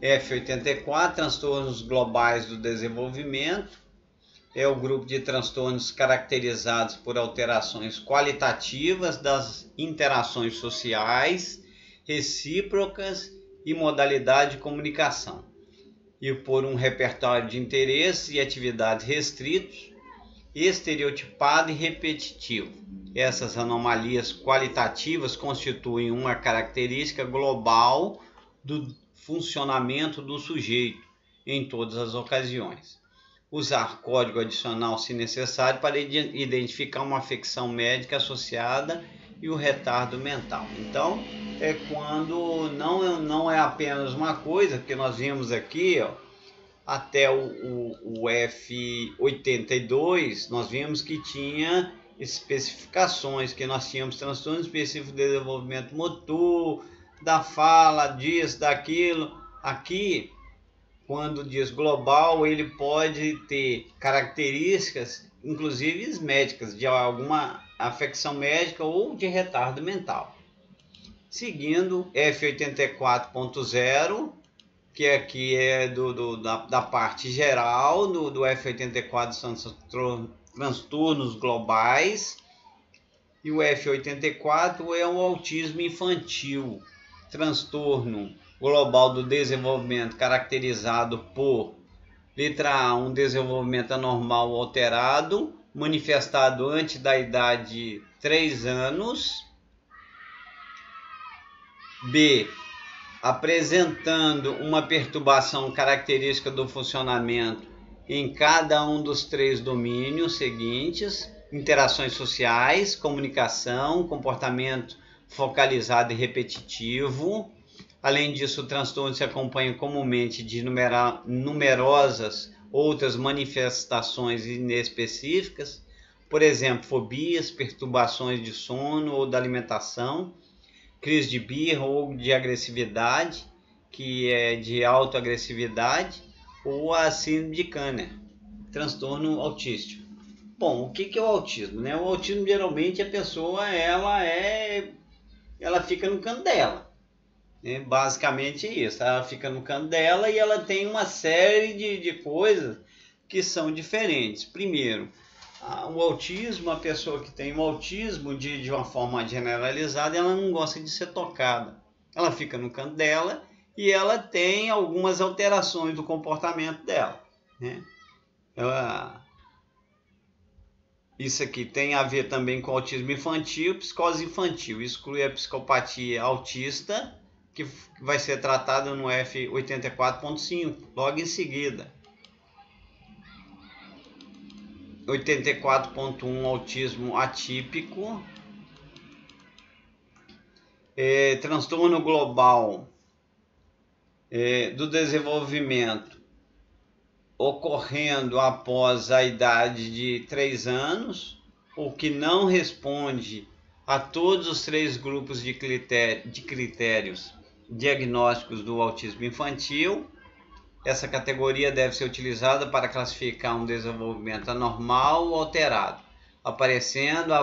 F84, transtornos globais do desenvolvimento, é o grupo de transtornos caracterizados por alterações qualitativas das interações sociais, recíprocas e modalidade de comunicação, e por um repertório de interesses e atividades restritos, estereotipado e repetitivo. Essas anomalias qualitativas constituem uma característica global do funcionamento do sujeito em todas as ocasiões. Usar código adicional se necessário para identificar uma afecção médica associada e o retardo mental. Então, é quando não é apenas uma coisa, porque nós vimos aqui, ó, até o F82, nós vimos que tinha especificações, que nós tínhamos transtorno específico de desenvolvimento motor, da fala, disso, daquilo. Aqui, quando diz global, ele pode ter características, inclusive médicas, de alguma afecção médica ou de retardo mental. Seguindo, F84.0, que aqui é da parte geral, do F84 são transtornos globais, e o F84 é o autismo infantil, transtorno global do desenvolvimento caracterizado por, letra A, um desenvolvimento anormal alterado, manifestado antes da idade de 3 anos, B, apresentando uma perturbação característica do funcionamento em cada um dos 3 domínios seguintes: interações sociais, comunicação, comportamento focalizado e repetitivo. Além disso, o transtorno se acompanha comumente de numerosas outras manifestações inespecíficas, por exemplo, fobias, perturbações de sono ou da alimentação, crise de birra ou de agressividade, que é de autoagressividade, ou a síndrome de Kanner, transtorno autístico. Bom, o que é o autismo, né? O autismo, geralmente, a pessoa ela fica no canto dela. Basicamente isso, ela fica no canto dela e ela tem uma série de coisas que são diferentes. Primeiro, o autismo, a pessoa que tem o autismo de uma forma generalizada, ela não gosta de ser tocada. Ela fica no canto dela e ela tem algumas alterações do comportamento dela, né? Isso aqui tem a ver também com autismo infantil, psicose infantil. Exclui a psicopatia autista, que vai ser tratada no F84.5, logo em seguida. 84.1, autismo atípico. Transtorno global do desenvolvimento ocorrendo após a idade de 3 anos, ou que não responde a todos os 3 grupos de critérios diagnósticos do autismo infantil. Essa categoria deve ser utilizada para classificar um desenvolvimento anormal ou alterado, aparecendo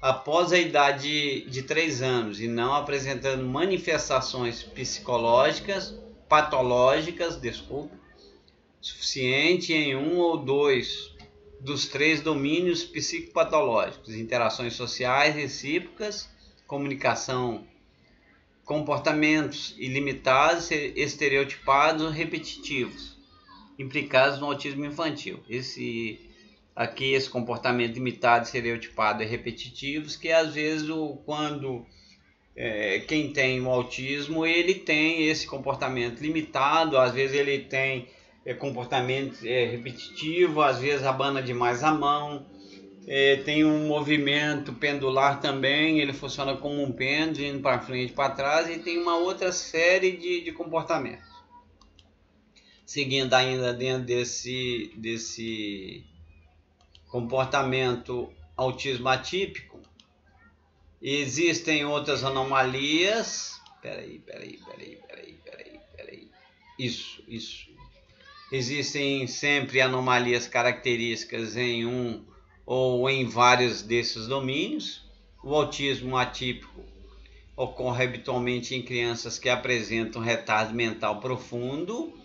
após a idade de 3 anos e não apresentando manifestações psicológicas, patológicas, suficiente em um ou 2 dos 3 domínios psicopatológicos: interações sociais, recíprocas, comunicação, comportamentos ilimitados, estereotipados ou repetitivos, implicados no autismo infantil. Esse comportamento limitado, estereotipado e repetitivos, que às vezes quem tem o autismo, ele tem esse comportamento limitado, às vezes ele tem comportamento repetitivo, às vezes abana demais a mão, tem um movimento pendular também, ele funciona como um pêndulo, indo para frente e para trás, e tem uma outra série de comportamentos. Seguindo ainda dentro desse comportamento autismo atípico, existem outras anomalias. Peraí. Isso. Existem sempre anomalias características em um ou em vários desses domínios. O autismo atípico ocorre habitualmente em crianças que apresentam retardo mental profundo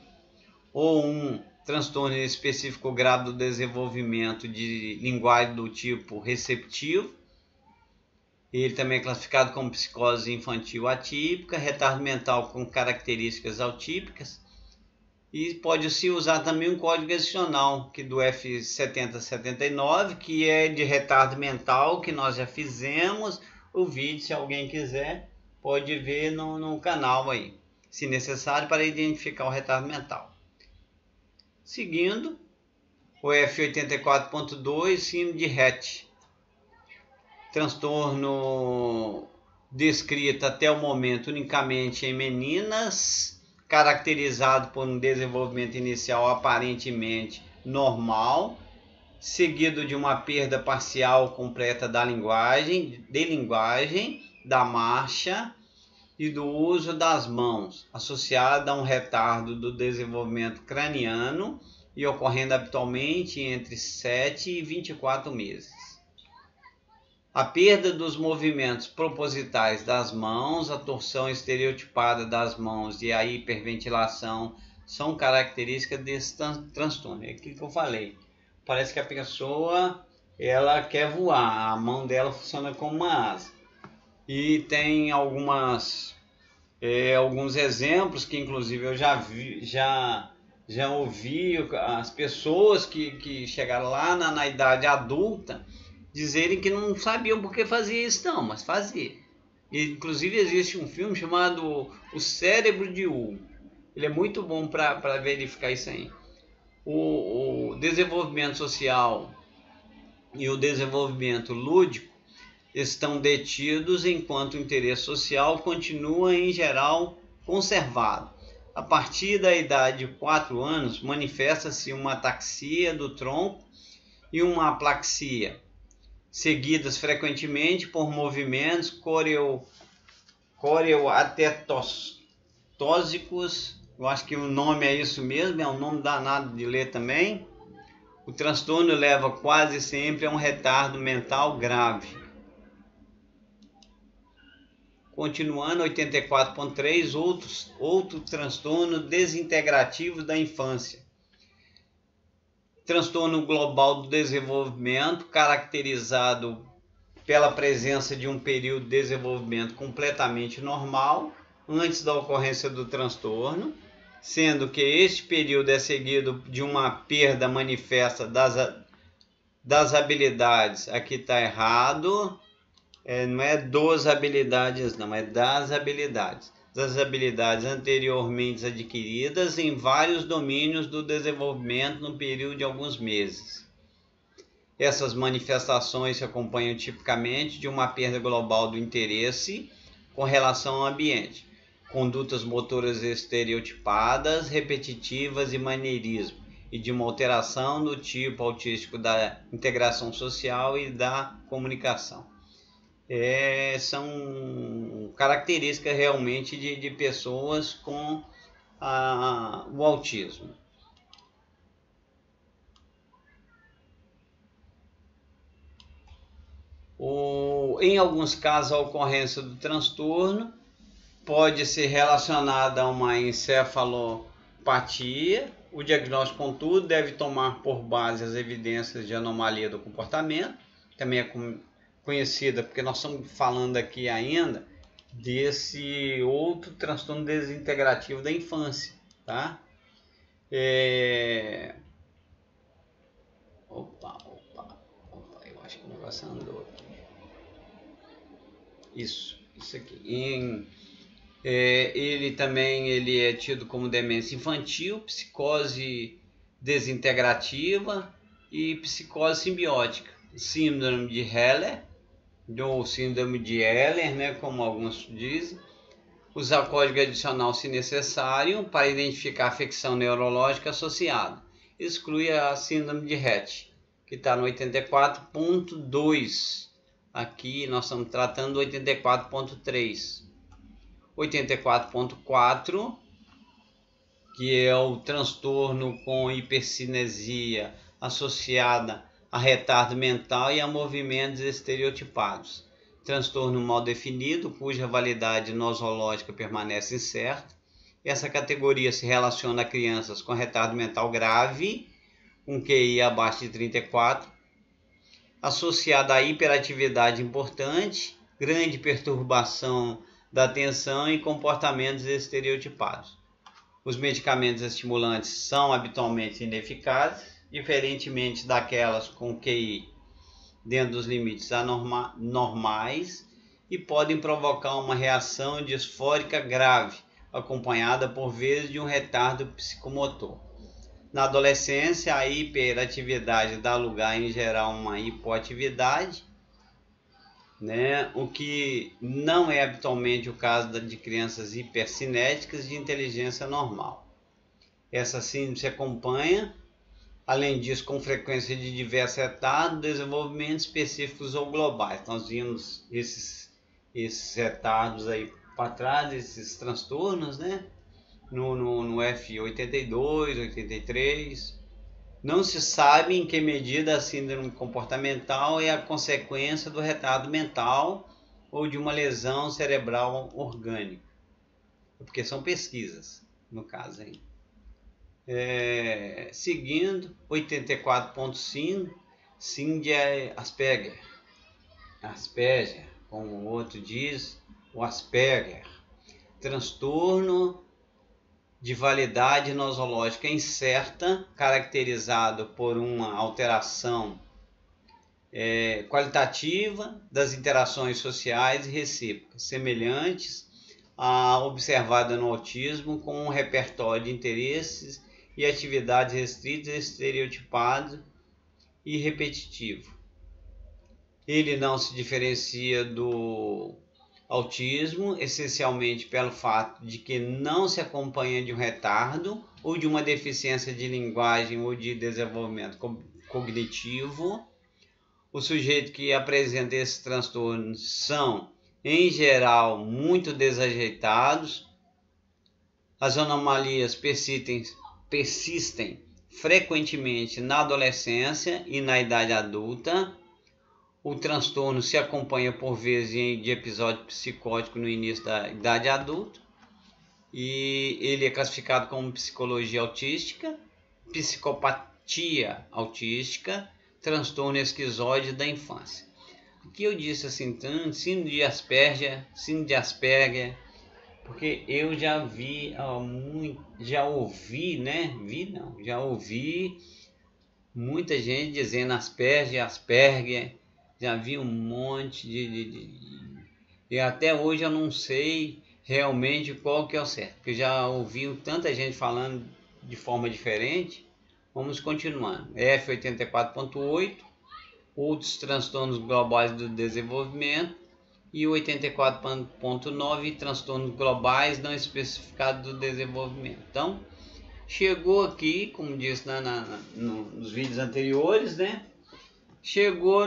ou um transtorno específico grave do desenvolvimento de linguagem do tipo receptivo. Ele também é classificado como psicose infantil atípica, retardo mental com características autípicas. E pode-se usar também um código adicional que do F7079, que é de retardo mental, que nós já fizemos. O vídeo, se alguém quiser, pode ver no canal aí, se necessário, para identificar o retardo mental. Seguindo, o F84.2, síndrome de Rett. Transtorno descrito até o momento unicamente em meninas, caracterizado por um desenvolvimento inicial aparentemente normal, seguido de uma perda parcial completa da linguagem, da marcha e do uso das mãos, associada a um retardo do desenvolvimento craniano e ocorrendo habitualmente entre 7 e 24 meses. A perda dos movimentos propositais das mãos, a torção estereotipada das mãos e a hiperventilação são características desse transtorno. É aquilo que eu falei. Parece que a pessoa ela quer voar, a mão dela funciona como uma asa. E tem alguns exemplos que inclusive eu já ouvi as pessoas que chegaram lá na idade adulta dizerem que não sabiam por que fazia isso não, mas fazia. E, inclusive existe um filme chamado O Cérebro de Hugo. Ele é muito bom para verificar isso aí. O desenvolvimento social e o desenvolvimento lúdico estão detidos enquanto o interesse social continua em geral conservado. A partir da idade de 4 anos manifesta-se uma ataxia do tronco e uma aplaxia, seguidas frequentemente por movimentos coreoatetóxicos. Eu acho que o nome é isso mesmo, é um nome danado de ler também. O transtorno leva quase sempre a um retardo mental grave. Continuando, 84.3, outro transtorno desintegrativo da infância. Transtorno global do desenvolvimento, caracterizado pela presença de um período de desenvolvimento completamente normal antes da ocorrência do transtorno, sendo que este período é seguido de uma perda manifesta das habilidades. Aqui está errado, não é dos habilidades, não, é das habilidades. Das habilidades anteriormente adquiridas em vários domínios do desenvolvimento no período de alguns meses. Essas manifestações se acompanham tipicamente de uma perda global do interesse com relação ao ambiente, condutas motoras estereotipadas, repetitivas e maneirismo, e de uma alteração do tipo autístico da integração social e da comunicação. São características realmente de pessoas com o autismo. Em alguns casos, a ocorrência do transtorno pode ser relacionada a uma encefalopatia. O diagnóstico, contudo, deve tomar por base as evidências de anomalia do comportamento, também é conhecida, porque nós estamos falando aqui ainda desse outro transtorno desintegrativo da infância, tá? Opa, eu acho que o negócio andou aqui. Isso aqui. Ele também é tido como demência infantil, psicose desintegrativa e psicose simbiótica, síndrome de Heller, ou síndrome de Ehlers, né, como alguns dizem. Usar código adicional se necessário para identificar a afecção neurológica associada. Exclui a síndrome de Rett, que está no 84.2. Aqui nós estamos tratando do 84.3. 84.4, que é o transtorno com hipercinesia associada a retardo mental e a movimentos estereotipados. transtorno mal definido, cuja validade nosológica permanece incerta. Essa categoria se relaciona a crianças com retardo mental grave, com QI abaixo de 34, associada à hiperatividade importante, grande perturbação da atenção e comportamentos estereotipados. Os medicamentos estimulantes são habitualmente ineficazes, diferentemente daquelas com QI dentro dos limites normais, e podem provocar uma reação disfórica grave, acompanhada por vezes de um retardo psicomotor. Na adolescência, a hiperatividade dá lugar em geral a uma hipoatividade, o que não é habitualmente o caso de crianças hipercinéticas de inteligência normal. Essa síndrome se acompanha, além disso, com frequência de diversos retardos, desenvolvimentos específicos ou globais. Nós vimos esses retardos aí para trás, esses transtornos, no F82, 83. Não se sabe em que medida a síndrome comportamental é a consequência do retardo mental ou de uma lesão cerebral orgânica, porque são pesquisas, no caso aí. Seguindo, 84.5, síndrome de Asperger, como o outro diz, o Asperger, transtorno de validade nosológica incerta, caracterizado por uma alteração qualitativa das interações sociais e recíprocas, semelhantes à observada no autismo, com um repertório de interesses e atividades restritas, estereotipado e repetitivo. Ele não se diferencia do autismo, essencialmente pelo fato de que não se acompanha de um retardo ou de uma deficiência de linguagem ou de desenvolvimento cognitivo. Os sujeitos que apresentam esses transtornos são, em geral, muito desajeitados. As anomalias persistem frequentemente na adolescência e na idade adulta. O transtorno se acompanha por vezes de episódio psicótico no início da idade adulta, e ele é classificado como psicologia autística, psicopatia autística, transtorno esquizoide da infância. Aqui eu disse assim, síndrome de Asperger, porque eu já ouvi muita gente dizendo Asperger, já vi um monte e até hoje eu não sei realmente qual que é o certo, porque eu já ouvi tanta gente falando de forma diferente. Vamos continuando. F84.8, outros transtornos globais do desenvolvimento, e 84.9, transtornos globais não especificados do desenvolvimento. Então, chegou aqui, como disse nos vídeos anteriores, chegou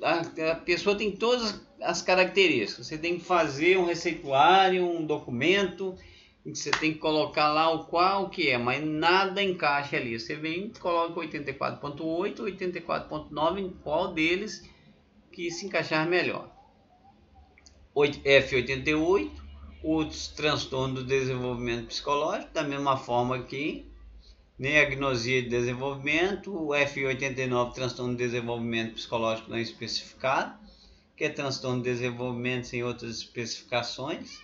a pessoa tem todas as características. Você tem que fazer um receituário, um documento, em que você tem que colocar lá o que é, mas nada encaixa ali. Você vem e coloca 84.8, 84.9, em qual deles que se encaixar melhor. F88, outros transtornos do desenvolvimento psicológico, da mesma forma que agnosia de desenvolvimento. O F89, transtorno de desenvolvimento psicológico não especificado, que é transtorno de desenvolvimento sem outras especificações.